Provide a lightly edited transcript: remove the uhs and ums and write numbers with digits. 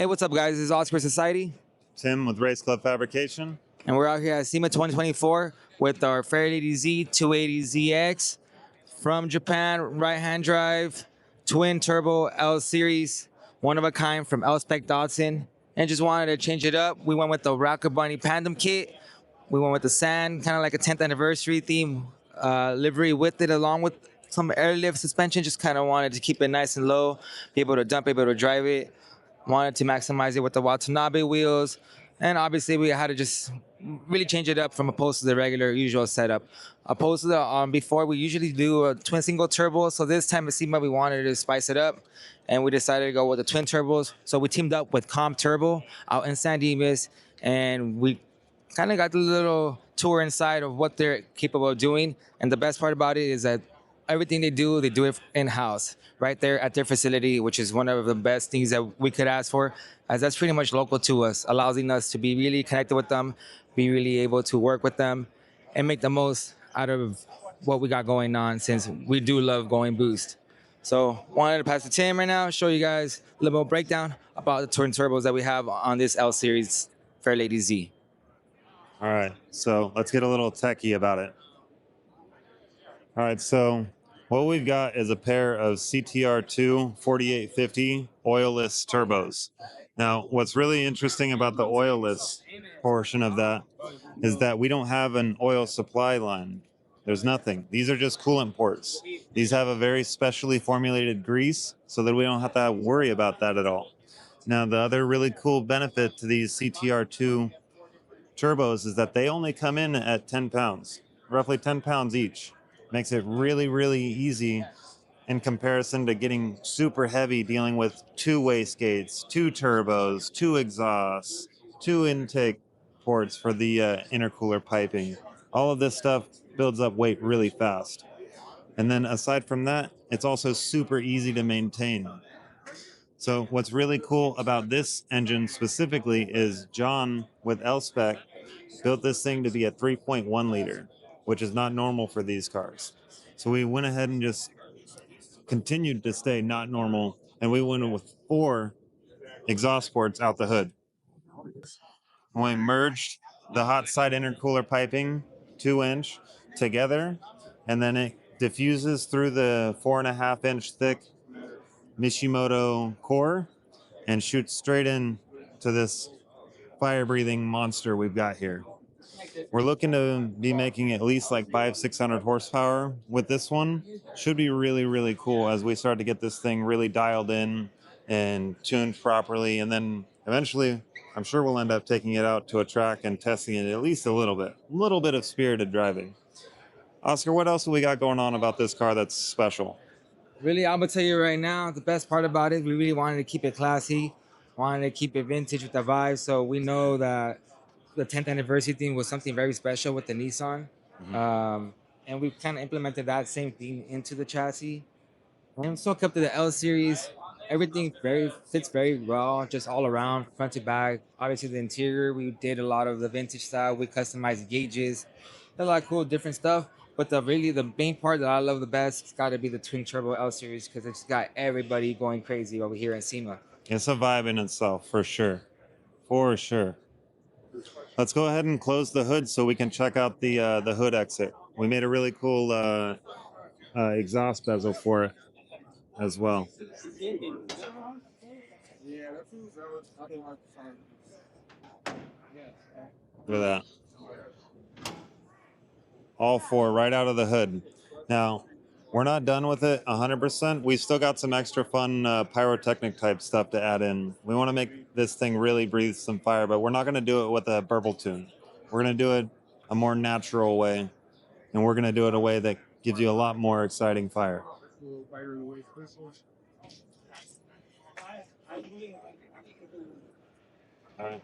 Hey, what's up, guys? This is Oscar Society, Tim with Race Club Fabrication. and we're out here at SEMA 2024 with our Fairlady Z 280ZX from Japan, right-hand drive, twin turbo L series, one of a kind from L Spec Dodson, and just wanted to change it up. We went with the Rocker Bunny Pandem kit. We went with the sand, kind of like a 10th anniversary theme livery with it, along with some airlift suspension. Just kind of wanted to keep it nice and low, be able to dump, be able to drive it. Wanted to maximize it with the Watanabe wheels, and obviously we had to just really change it up from opposed to the regular usual setup. Opposed to the before, we usually do a twin single turbo, so this time at SEMA we wanted to spice it up, and we decided to go with the twin turbos. So we teamed up with Compturbo out in San Dimas, and we kind of got the little tour inside of what they're capable of doing. And the best part about it is that everything they do it in-house, right there at their facility, which is one of the best things that we could ask for, as that's pretty much local to us, allowing us to be really connected with them, be really able to work with them, and make the most out of what we got going on, since we do love going boost. So wanted to pass to Tim right now, show you guys a little bit breakdown about the twin turbos that we have on this L Series Fairlady Z. All right, so let's get a little techie about it. All right, so what we've got is a pair of CTR2 4850 oilless turbos. Now, what's really interesting about the oilless portion of that is that we don't have an oil supply line. There's nothing. These are just coolant ports. These have a very specially formulated grease so that we don't have to worry about that at all. Now, the other really cool benefit to these CTR2 turbos is that they only come in at 10 pounds, roughly 10 pounds each. Makes it really, really easy in comparison to getting super heavy, dealing with two wastegates, two turbos, two exhausts, two intake ports for the intercooler piping. All of this stuff builds up weight really fast. And then aside from that, it's also super easy to maintain. So what's really cool about this engine specifically is John with L-Spec built this thing to be a 3.1 liter, which is not normal for these cars. So we went ahead and just continued to stay not normal, and we went with 4 exhaust ports out the hood. We merged the hot side intercooler piping 2-inch together, and then it diffuses through the 4.5-inch thick Mishimoto core and shoots straight in to this fire-breathing monster we've got here. We're looking to be making at least like 500-600 horsepower with this one. Should be really, really cool as we start to get this thing really dialed in and tuned properly. And then eventually, I'm sure we'll end up taking it out to a track and testing it at least a little bit of spirited driving. Oscar, what else have we got going on about this car that's special? Really, I'm gonna tell you right now, the best part about it, we really wanted to keep it classy, wanted to keep it vintage with the vibe. So we know that the 10th anniversary theme was something very special with the Nissan. And we've kind of implemented that same theme into the chassis. And so kept to the L series. Everything fits very well, just all around, front to back. Obviously, the interior, we did a lot of the vintage style. We customized gauges, a lot of cool different stuff. But the main part that I love the best, it's got to be the twin turbo L series, because it's got everybody going crazy over here in SEMA. It's a vibe in itself, for sure. For sure. Let's go ahead and close the hood so we can check out the hood exit. We made a really cool exhaust bezel for it as well. Look at that. All 4 right out of the hood. Now, we're not done with it 100%. We still got some extra fun pyrotechnic type stuff to add in. We want to make this thing really breathe some fire, but we're not going to do it with a burble tune. We're going to do it a more natural way, and we're going to do it a way that gives you a lot more exciting fire. All right.